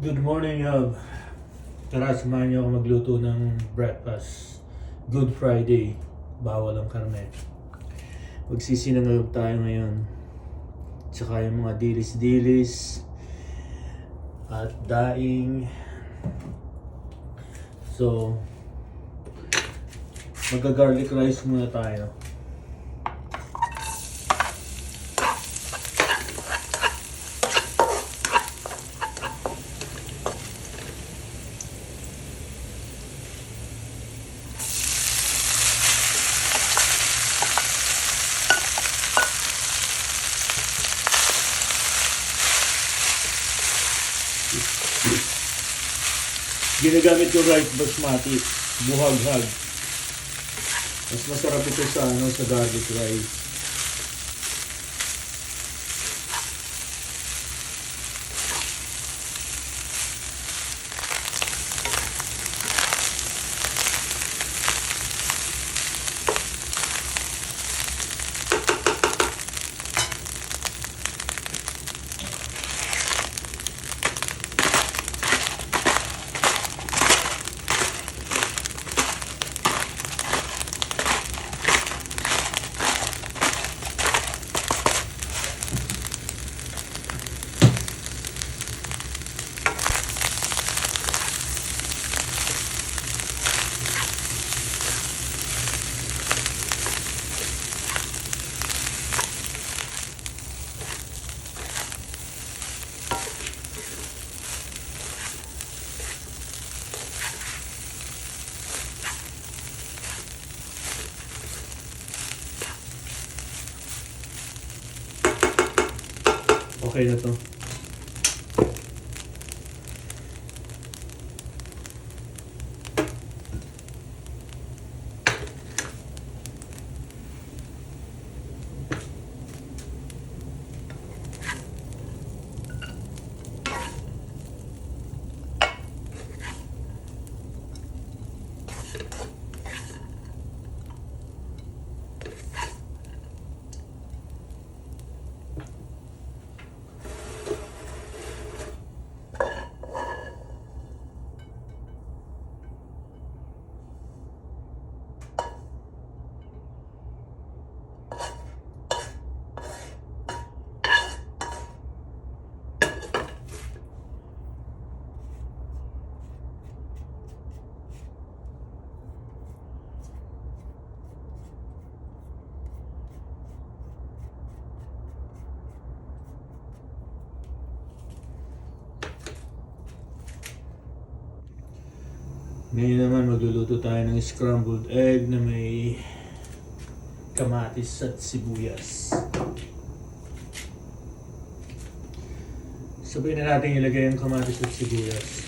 Good morning, tara samahan niyo ako magluto ng breakfast. Good Friday, bawal ang karne. Magsisinangag tayo ngayon. Tsaka yung mga dilis-dilis at daing. So, magga-garlic rice muna tayo. Ginagamit ko rice basmati, buhaghag. Mas masarap ito sa garlic rice. Okay na to. Ngayon naman magluluto tayo ng scrambled egg na may kamatis at sibuyas. Sabay na natin ilagay ang kamatis at sibuyas.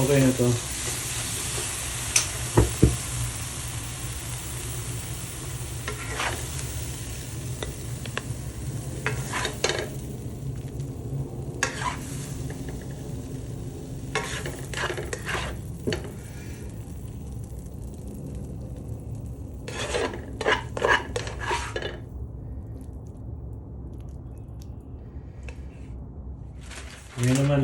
Okay na to.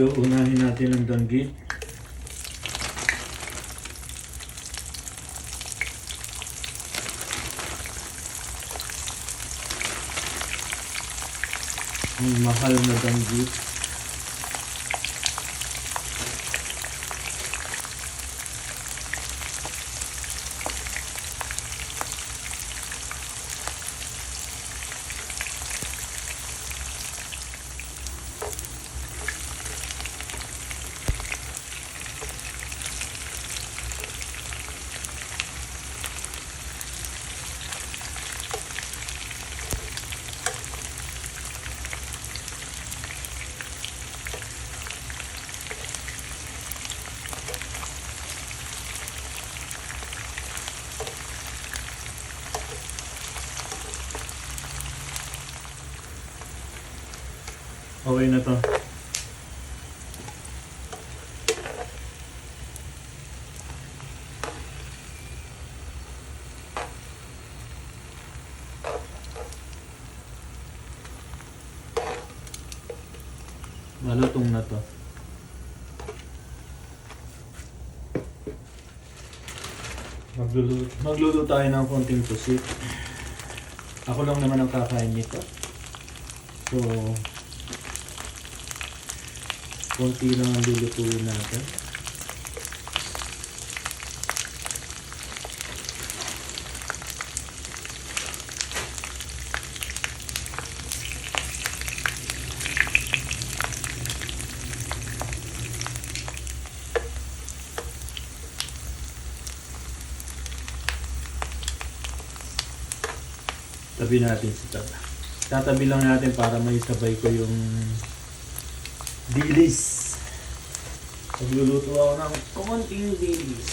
unahin natin ang danggit. Ang mahal na danggit. Okay na to. Malutong na to. Magluluto tayo ng konting pusit. Ako lang naman ang kakain nito. So, konti lang ang lulutuin natin. Tabi natin si Tata. Tatabi lang natin para may sabay ko yung dilis. Magluluto ako ng konting dilis.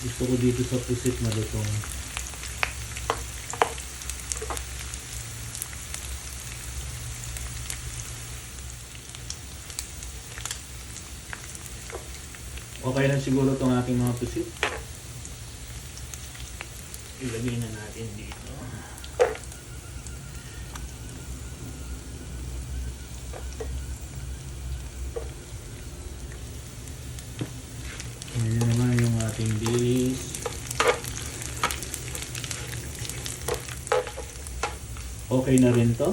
Gusto ko dito sa pusit malutong. Okay na siguro itong ating mga pusit. Ilagay na natin dito. Ayan naman yung ating dilis. Okay na rin to.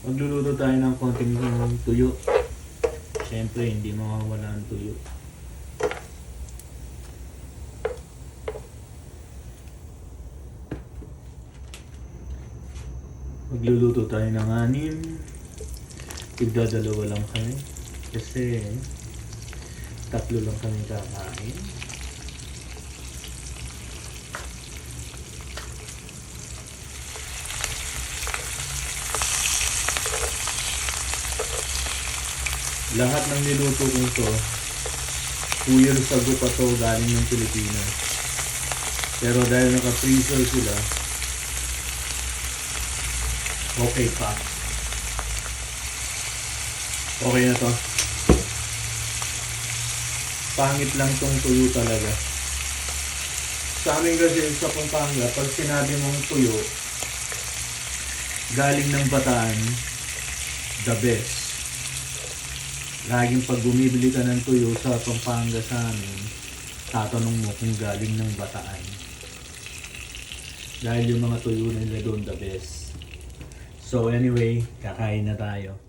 Magluluto tayo ng konting tuyo. Siyempre, hindi mawawala ang tuyo. Magluluto tayo ng 6. Tigdadalawa lang kami. Kasi 3 lang kami kakain. Lahat ng niluto kong to, 2 years ago pa to galing ng Pilipinas. Pero dahil naka-freezer sila, okay pa. Okay na to. Pangit lang tong tuyo talaga. Sa amin kasi sa Pampanga, pag sinabi mong tuyo, galing ng Bataan, the best. Laging pag bumibili ka ng tuyo sa Pampanga sa amin, tatanong mo kung galing ng Bataan. Dahil yung mga tuyo nila doon the best. So anyway, kakain na tayo.